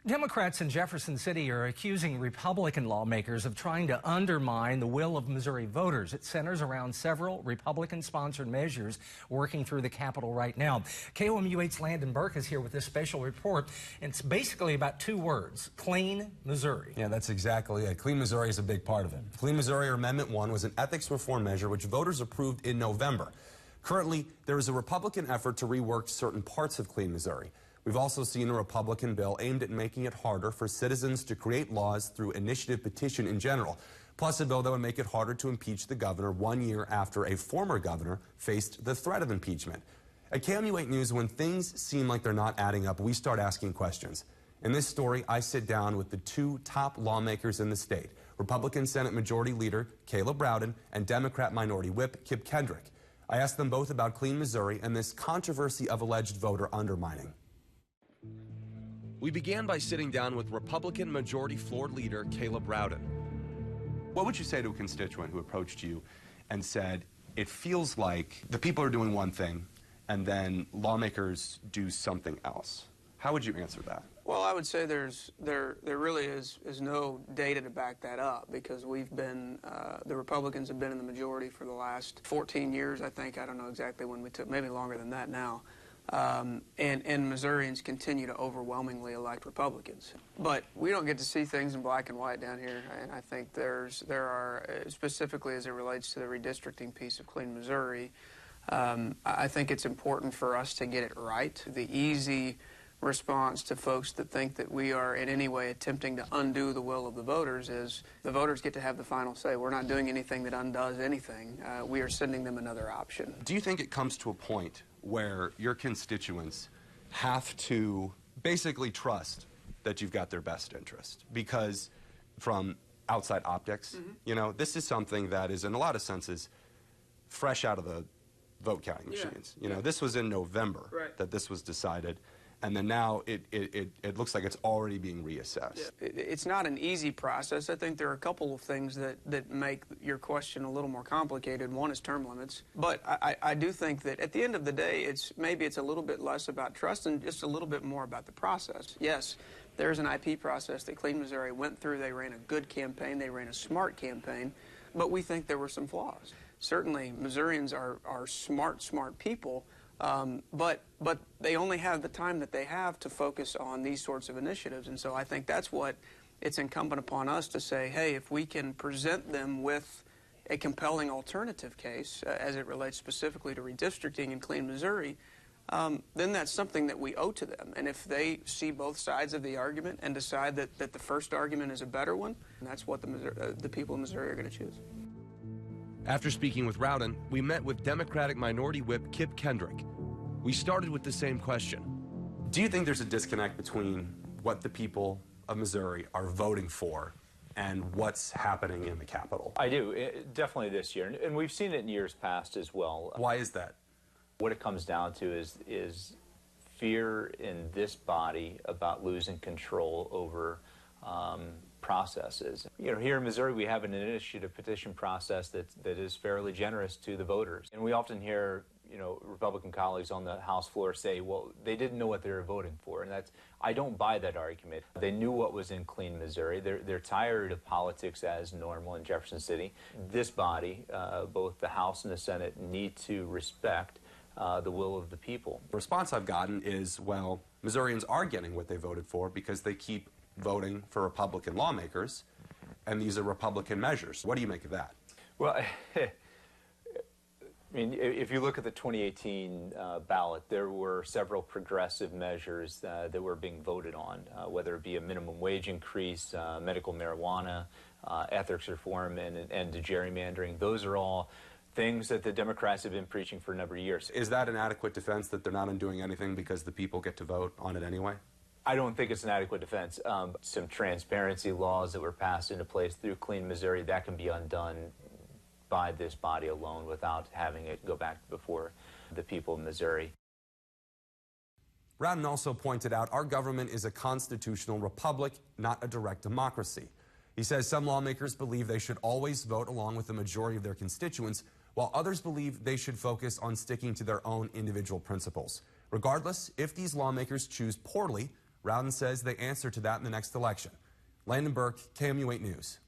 Democrats in Jefferson City are accusing Republican lawmakers of trying to undermine the will of Missouri voters. It centers around several Republican-sponsored measures working through the Capitol right now. KOMU8's Landon Burke is here with this special report. It's basically about two words: clean Missouri. Yeah, that's exactly it. Clean Missouri is a big part of it. Clean Missouri, or Amendment 1, was an ethics reform measure which voters approved in November. Currently, there is a Republican effort to rework certain parts of Clean Missouri. We've also seen a Republican bill aimed at making it harder for citizens to create laws through initiative petition in general, plus a bill that would make it harder to impeach the governor 1 year after a former governor faced the threat of impeachment. At KOMU8 News, when things seem like they're not adding up, we start asking questions. In this story, I sit down with the two top lawmakers in the state, Republican Senate Majority Leader Caleb Rowden and Democrat Minority Whip Kip Kendrick. I asked them both about Clean Missouri and this controversy of alleged voter undermining. We began by sitting down with Republican Majority Floor Leader Caleb Rowden. What would you say to a constituent who approached you and said, it feels like the people are doing one thing and then lawmakers do something else? How would you answer that? Well, I would say there really is no data to back that up, because we've been, the Republicans have been in the majority for the last 14 years, I think. I don't know exactly when we took, maybe longer than that now. And Missourians continue to overwhelmingly elect Republicans. But we don't get to see things in black and white down here, and I think there are, specifically as it relates to the redistricting piece of Clean Missouri, I think it's important for us to get it right. The easy response to folks that think that we are in any way attempting to undo the will of the voters is the voters get to have the final say. We're not doing anything that undoes anything. We are sending them another option. Do you think it comes to a point where your constituents have to basically trust that you've got their best interest? Because from outside optics, you know, this is something that is in a lot of senses fresh out of the vote counting machines. You know, this was in November that this was decided. And then now it looks like it's already being reassessed. It's not an easy process. I think there are a couple of things that make your question a little more complicated. One is term limits. But I do think that at the end of the day, maybe it's a little bit less about trust and just a little bit more about the process. Yes, there's an IP process that Clean Missouri went through. They ran a good campaign. They ran a smart campaign. But we think there were some flaws. Certainly, Missourians are smart people. But they only have the time that they have to focus on these sorts of initiatives. And so I think that's what it's incumbent upon us to say, hey, if we can present them with a compelling alternative case as it relates specifically to redistricting in Clean Missouri, then that's something that we owe to them. And if they see both sides of the argument and decide that the first argument is a better one, that's what the people of Missouri are going to choose. After speaking with Rowden, we met with Democratic Minority Whip Kip Kendrick. We started with the same question. Do you think there's a disconnect between what the people of Missouri are voting for and what's happening in the Capitol? I do, definitely this year, and we've seen it in years past as well. Why is that? What it comes down to is fear in this body about losing control over processes. You know, here in Missouri, we have an initiative petition process that is fairly generous to the voters. And we often hear, you know, Republican colleagues on the House floor say, well, they didn't know what they were voting for. And I don't buy that argument. They knew what was in Clean Missouri. They're tired of politics as normal in Jefferson City. This body, both the House and the Senate, need to respect the will of the people. The response I've gotten is, well, Missourians are getting what they voted for because they keep voting for Republican lawmakers, and these are Republican measures. What do you make of that? Well, I mean, if you look at the 2018 ballot, there were several progressive measures that were being voted on, whether it be a minimum wage increase, medical marijuana, ethics reform, and end to gerrymandering. Those are all things that the Democrats have been preaching for a number of years. Is that an adequate defense that they're not undoing anything because the people get to vote on it anyway? I don't think it's an adequate defense. Some transparency laws that were passed into place through Clean Missouri, that can be undone by this body alone without having it go back before the people of Missouri. Rowden also pointed out our government is a constitutional republic, not a direct democracy. He says some lawmakers believe they should always vote along with the majority of their constituents, while others believe they should focus on sticking to their own individual principles. Regardless, if these lawmakers choose poorly, Rowden says they answer to that in the next election. Landon Burke, KMU 8 News.